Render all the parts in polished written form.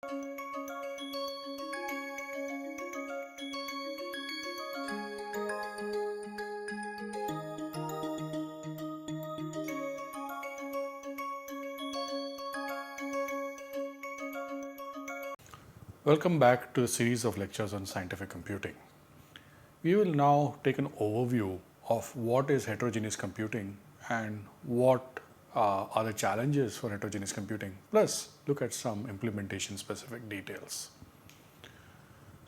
Welcome back to a series of lectures on scientific computing. We will now take an overview of what is heterogeneous computing and what are the challenges for heterogeneous computing, plus look at some implementation specific details.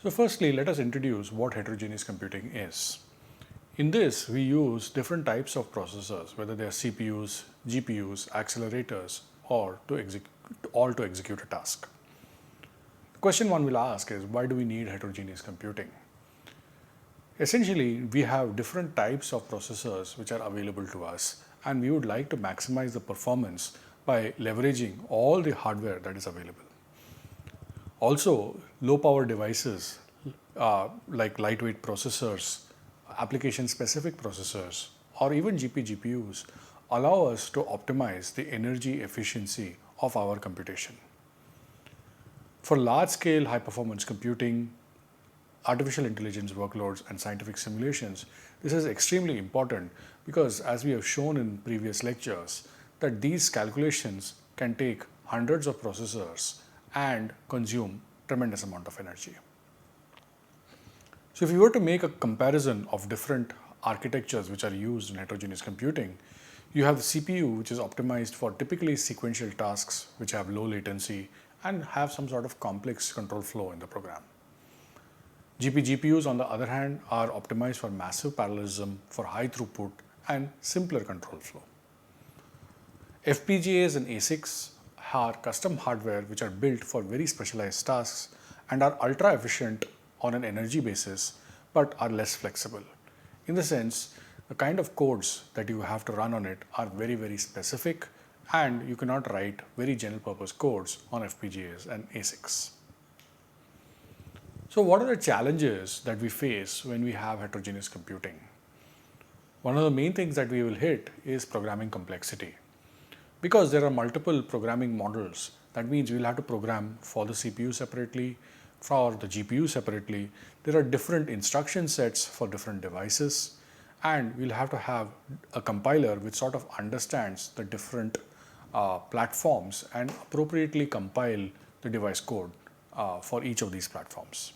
So firstly, let us introduce what heterogeneous computing is. In this, we use different types of processors, whether they are CPUs, GPUs, accelerators, or to execute a task. Question one will ask is, why do we need heterogeneous computing? Essentially, we have different types of processors which are available to us, and we would like to maximize the performance by leveraging all the hardware that is available. Also, low power devices like lightweight processors, application specific processors, or even GPUs allow us to optimize the energy efficiency of our computation. For large-scale high-performance computing, artificial intelligence workloads, and scientific simulations, this is extremely important because, as we have shown in previous lectures, that these calculations can take hundreds of processors and consume tremendous amount of energy. So if you were to make a comparison of different architectures which are used in heterogeneous computing, you have the CPU, which is optimized for typically sequential tasks which have low latency and have some sort of complex control flow in the program. GPUs, on the other hand, are optimized for massive parallelism, for high throughput, and simpler control flow. FPGAs and ASICs are custom hardware which are built for very specialized tasks and are ultra efficient on an energy basis, but are less flexible. In the sense, the kind of codes that you have to run on it are very, very specific, and you cannot write very general purpose codes on FPGAs and ASICs. So what are the challenges that we face when we have heterogeneous computing? One of the main things that we will hit is programming complexity. Because there are multiple programming models, that means we'll have to program for the CPU separately, for the GPU separately. There are different instruction sets for different devices, and we'll have to have a compiler which sort of understands the different platforms and appropriately compile the device code for each of these platforms.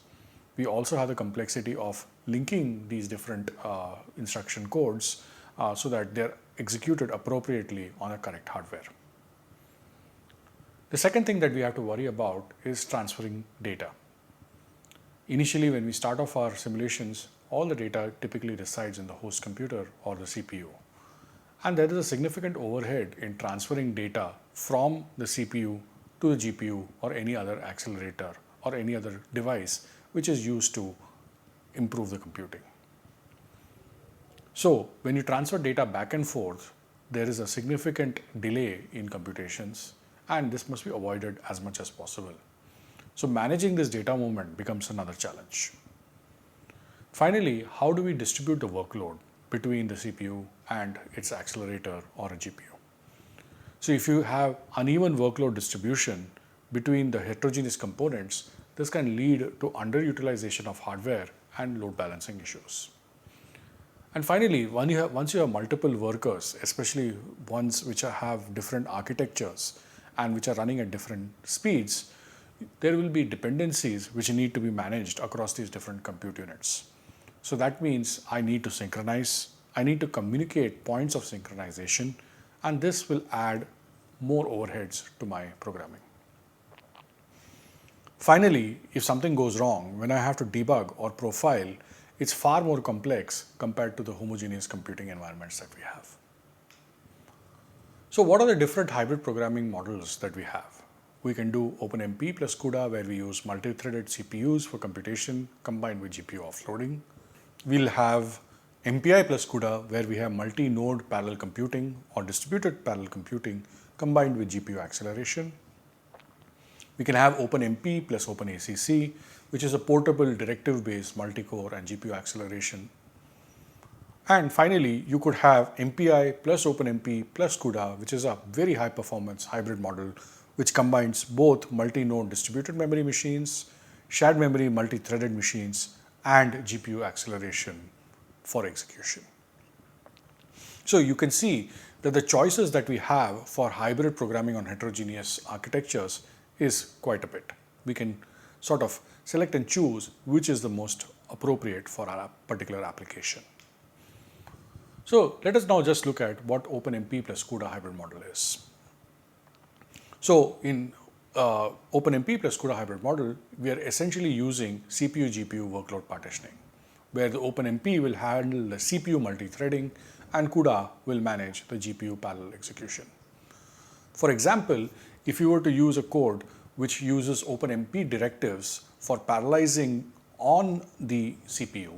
We also have the complexity of linking these different instruction codes so that they're executed appropriately on a correct hardware. The second thing that we have to worry about is transferring data. Initially, when we start off our simulations, all the data typically resides in the host computer or the CPU. And there is a significant overhead in transferring data from the CPU to the GPU or any other accelerator or any other device which is used to improve the computing. So when you transfer data back and forth, there is a significant delay in computations, and this must be avoided as much as possible. So managing this data movement becomes another challenge. Finally, how do we distribute the workload between the CPU and its accelerator or a GPU? So if you have uneven workload distribution between the heterogeneous components, this can lead to underutilization of hardware and load balancing issues. And finally, once you have multiple workers, especially ones which have different architectures and which are running at different speeds, there will be dependencies which need to be managed across these different compute units. So that means I need to synchronize, I need to communicate points of synchronization, and this will add more overheads to my programming. Finally, if something goes wrong, when I have to debug or profile, it's far more complex compared to the homogeneous computing environments that we have. So what are the different hybrid programming models that we have? We can do OpenMP plus CUDA, where we use multi-threaded CPUs for computation combined with GPU offloading. We'll have MPI plus CUDA, where we have multi-node parallel computing or distributed parallel computing combined with GPU acceleration. We can have OpenMP plus OpenACC, which is a portable directive-based multi-core and GPU acceleration. And finally, you could have MPI plus OpenMP plus CUDA, which is a very high performance hybrid model which combines both multi-node distributed memory machines, shared memory multi-threaded machines, and GPU acceleration for execution. So you can see that the choices that we have for hybrid programming on heterogeneous architectures is quite a bit. We can sort of select and choose which is the most appropriate for our particular application. So let us now just look at what OpenMP plus CUDA hybrid model is. So in OpenMP plus CUDA hybrid model, we are essentially using CPU-GPU workload partitioning, where the OpenMP will handle the CPU multi-threading and CUDA will manage the GPU parallel execution. For example, if you were to use a code which uses OpenMP directives for parallelizing on the CPU,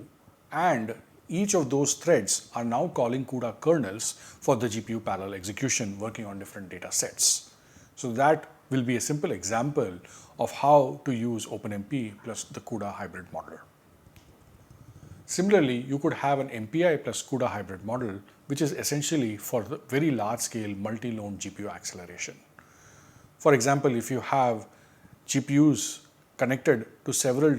and each of those threads are now calling CUDA kernels for the GPU parallel execution working on different data sets. So that will be a simple example of how to use OpenMP plus the CUDA hybrid model. Similarly, you could have an MPI plus CUDA hybrid model, which is essentially for the very large scale multi-node GPU acceleration. For example, if you have GPUs connected to several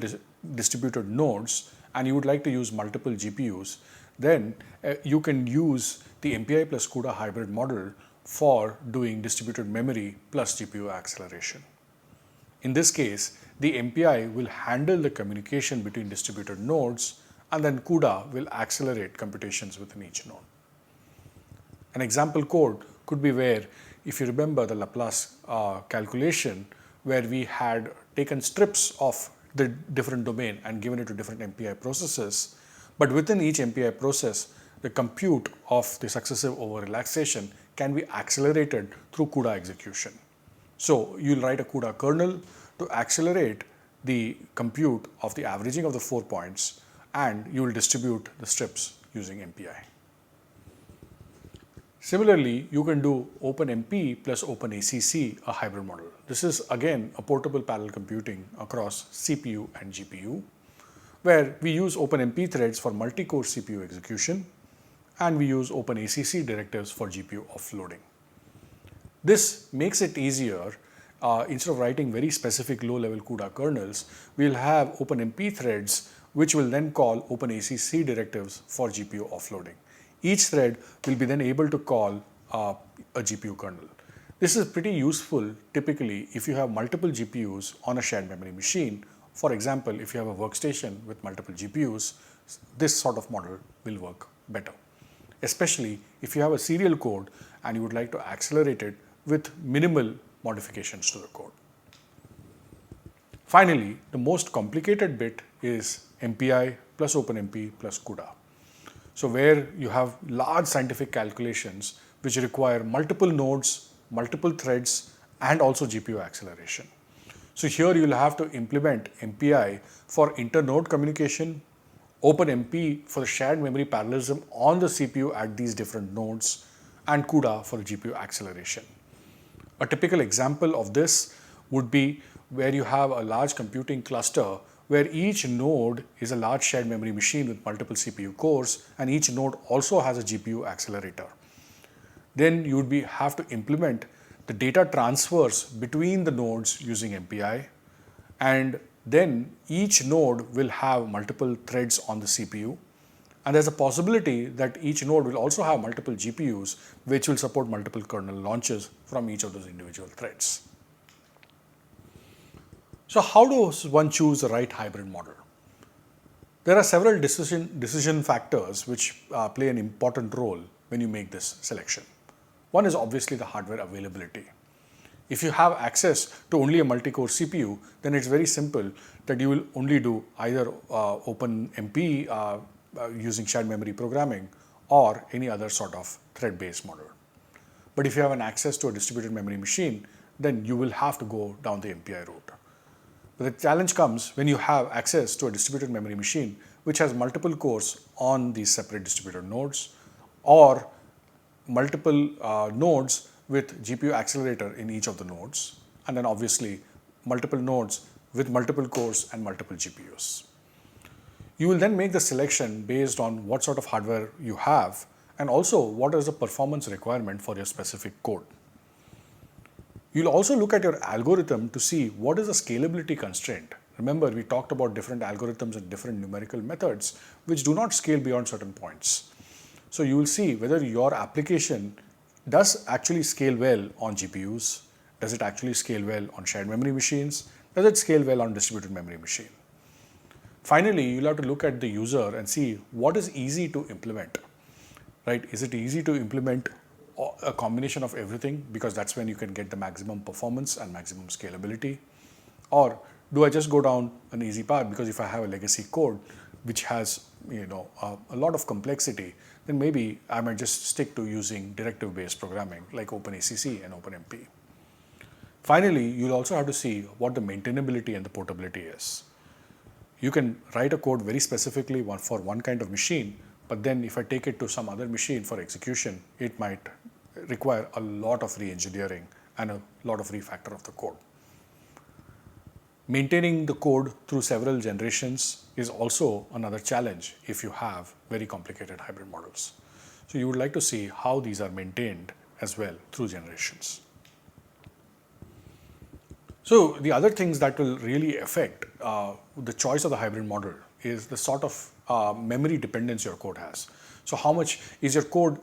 distributed nodes and you would like to use multiple GPUs, then you can use the MPI plus CUDA hybrid model for doing distributed memory plus GPU acceleration. In this case, the MPI will handle the communication between distributed nodes, and then CUDA will accelerate computations within each node. An example code could be where, if you remember the Laplace calculation, where we had taken strips of the different domain and given it to different MPI processes, but within each MPI process, the compute of the successive over relaxation can be accelerated through CUDA execution. So you'll write a CUDA kernel to accelerate the compute of the averaging of the 4 points, and you will distribute the strips using MPI. Similarly, you can do OpenMP plus OpenACC, a hybrid model. This is again a portable parallel computing across CPU and GPU, where we use OpenMP threads for multi-core CPU execution, and we use OpenACC directives for GPU offloading. This makes it easier. Instead of writing very specific low-level CUDA kernels, we'll have OpenMP threads which will then call OpenACC directives for GPU offloading. Each thread will be then able to call a GPU kernel. This is pretty useful typically if you have multiple GPUs on a shared memory machine. For example, if you have a workstation with multiple GPUs, this sort of model will work better, especially if you have a serial code and you would like to accelerate it with minimal modifications to the code. Finally, the most complicated bit is MPI plus OpenMP plus CUDA. So where you have large scientific calculations which require multiple nodes, multiple threads, and also GPU acceleration. So here you will have to implement MPI for inter-node communication, OpenMP for the shared memory parallelism on the CPU at these different nodes, and CUDA for GPU acceleration. A typical example of this would be where you have a large computing cluster where each node is a large shared memory machine with multiple CPU cores, and each node also has a GPU accelerator. Then you would have to implement the data transfers between the nodes using MPI, and then each node will have multiple threads on the CPU, and there's a possibility that each node will also have multiple GPUs which will support multiple kernel launches from each of those individual threads. So how does one choose the right hybrid model? There are several decision factors which play an important role when you make this selection. One is obviously the hardware availability. If you have access to only a multi-core CPU, then it's very simple that you will only do either OpenMP using shared memory programming or any other sort of thread-based model. But if you have an access to a distributed memory machine, then you will have to go down the MPI route. But the challenge comes when you have access to a distributed memory machine which has multiple cores on these separate distributed nodes, or multiple nodes with GPU accelerator in each of the nodes, and then obviously multiple nodes with multiple cores and multiple GPUs. You will then make the selection based on what sort of hardware you have and also what is the performance requirement for your specific code. You'll also look at your algorithm to see what is the scalability constraint. Remember, we talked about different algorithms and different numerical methods which do not scale beyond certain points. So you will see whether your application does actually scale well on GPUs, does it actually scale well on shared memory machines, does it scale well on distributed memory machine. Finally, you'll have to look at the user and see what is easy to implement, right? Is it easy to implement a combination of everything, because that's when you can get the maximum performance and maximum scalability? Or do I just go down an easy path, because if I have a legacy code which has a lot of complexity, then maybe I might just stick to using directive-based programming like OpenACC and OpenMP. Finally, you'll also have to see what the maintainability and the portability is. You can write a code very specifically for one kind of machine, but then if I take it to some other machine for execution, it might require a lot of re-engineering and a lot of refactor of the code. Maintaining the code through several generations is also another challenge if you have very complicated hybrid models. So you would like to see how these are maintained as well through generations. So the other things that will really affect the choice of the hybrid model is the sort of memory dependence your code has. So how much is your code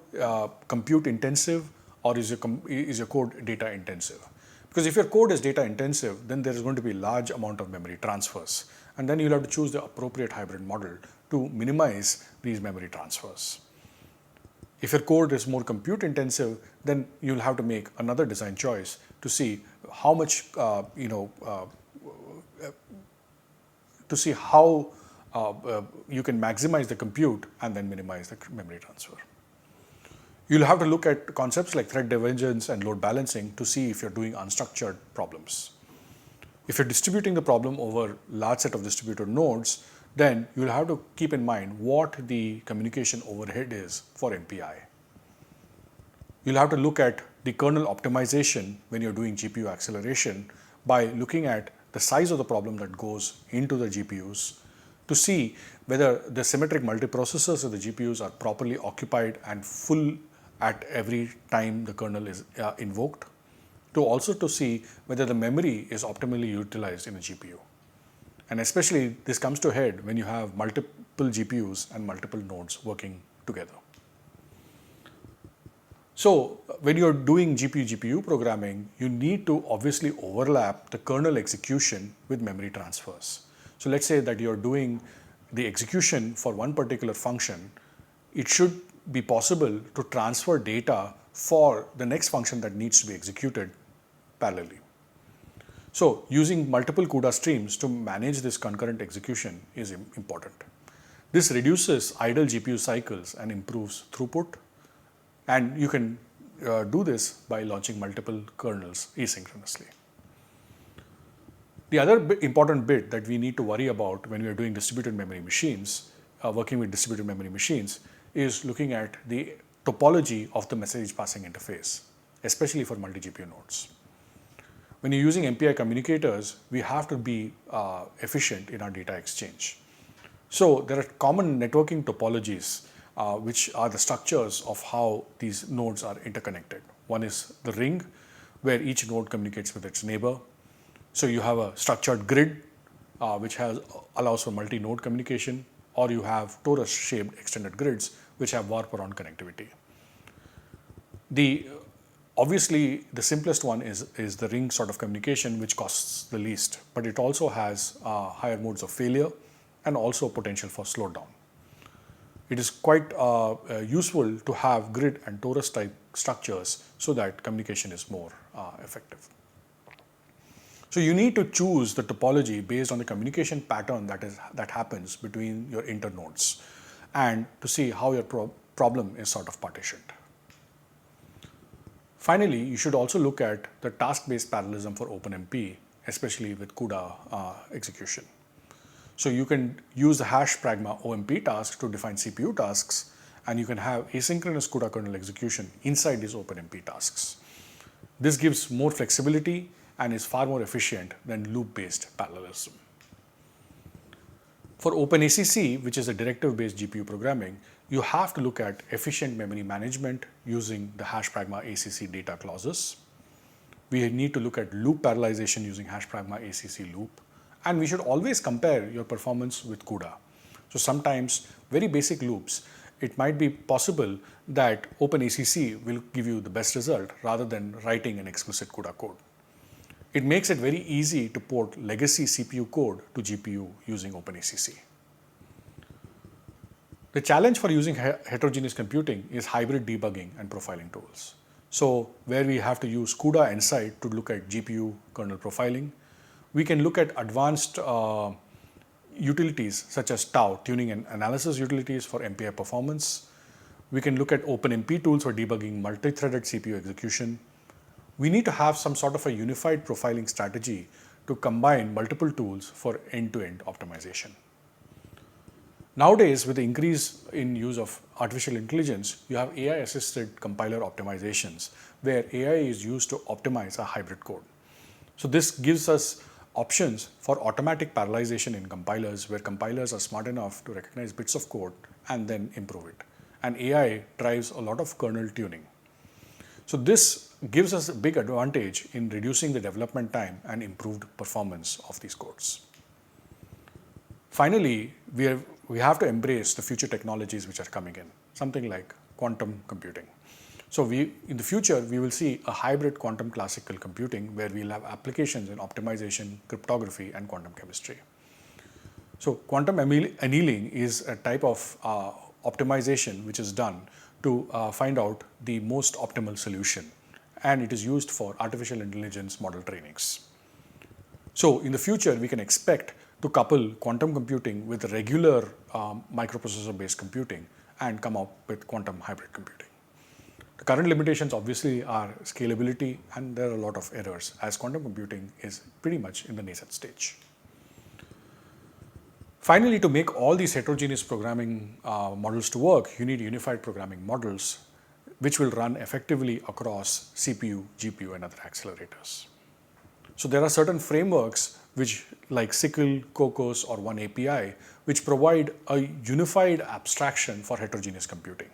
compute intensive, or is your code data intensive? Because if your code is data intensive, then there is going to be a large amount of memory transfers, and then you'll have to choose the appropriate hybrid model to minimize these memory transfers. If your code is more compute intensive, then you'll have to make another design choice to see how much, to see how you can maximize the compute and then minimize the memory transfer. You'll have to look at concepts like threat divergence and load balancing to see if you're doing unstructured problems. If you're distributing the problem over a large set of distributed nodes, then you'll have to keep in mind what the communication overhead is for MPI. You'll have to look at the kernel optimization when you're doing GPU acceleration by looking at the size of the problem that goes into the GPUs to see whether the symmetric multiprocessors of the GPUs are properly occupied and full at every time the kernel is invoked, to also to see whether the memory is optimally utilized in a GPU. And especially this comes to head when you have multiple GPUs and multiple nodes working together. So when you're doing GPU programming, you need to obviously overlap the kernel execution with memory transfers. So let's say that you're doing the execution for one particular function. It should be possible to transfer data for the next function that needs to be executed parallelly. So using multiple CUDA streams to manage this concurrent execution is important. This reduces idle GPU cycles and improves throughput, and you can do this by launching multiple kernels asynchronously. The other important bit that we need to worry about when we are doing distributed memory machines, working with distributed memory machines, is looking at the topology of the message passing interface, especially for multi-GPU nodes. When you're using MPI communicators, we have to be efficient in our data exchange. So there are common networking topologies which are the structures of how these nodes are interconnected. One is the ring, where each node communicates with its neighbor. So you have a structured grid which allows for multi-node communication, or you have torus-shaped extended grids which have warp-around connectivity. Obviously, the simplest one is the ring sort of communication, which costs the least, but it also has higher modes of failure and also potential for slowdown. It is quite useful to have grid and torus type structures so that communication is more effective. So you need to choose the topology based on the communication pattern that happens between your internodes, and to see how your problem is sort of partitioned. Finally, you should also look at the task-based parallelism for OpenMP, especially with CUDA execution. So you can use the hash pragma OMP task to define CPU tasks, and you can have asynchronous CUDA kernel execution inside these OpenMP tasks. This gives more flexibility and is far more efficient than loop-based parallelism. For OpenACC, which is a directive-based GPU programming, you have to look at efficient memory management using the hash pragma ACC data clauses. We need to look at loop parallelization using hash pragma ACC loop. And we should always compare your performance with CUDA. So sometimes very basic loops, it might be possible that OpenACC will give you the best result rather than writing an explicit CUDA code. It makes it very easy to port legacy CPU code to GPU using OpenACC. The challenge for using heterogeneous computing is hybrid debugging and profiling tools. So where we have to use CUDA Insight to look at GPU kernel profiling, we can look at advanced utilities such as TAU, tuning and analysis utilities for MPI performance. We can look at OpenMP tools for debugging multi-threaded CPU execution. We need to have some sort of a unified profiling strategy to combine multiple tools for end-to-end optimization. Nowadays, with the increase in use of artificial intelligence, you have AI-assisted compiler optimizations where AI is used to optimize a hybrid code. So this gives us options for automatic parallelization in compilers where compilers are smart enough to recognize bits of code and then improve it. And AI drives a lot of kernel tuning. So this gives us a big advantage in reducing the development time and improved performance of these codes. Finally, we have to embrace the future technologies which are coming in, something like quantum computing. So in the future, we will see a hybrid quantum classical computing where we'll have applications in optimization, cryptography, and quantum chemistry. So quantum annealing is a type of optimization which is done to find out the most optimal solution, and it is used for artificial intelligence model trainings. So in the future, we can expect to couple quantum computing with regular microprocessor-based computing and come up with quantum hybrid computing. The current limitations obviously are scalability, and there are a lot of errors as quantum computing is pretty much in the nascent stage. Finally, to make all these heterogeneous programming models to work, you need unified programming models which will run effectively across CPU, GPU, and other accelerators. So there are certain frameworks which like SYCL, COCOS, or OneAPI, which provide a unified abstraction for heterogeneous computing.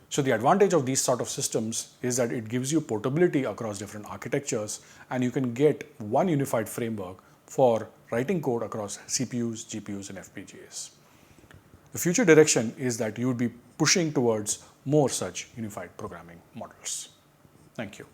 So the advantage of these sort of systems is that it gives you portability across different architectures, and you can get one unified framework for writing code across CPUs, GPUs, and FPGAs. The future direction is that you would be pushing towards more such unified programming models. Thank you.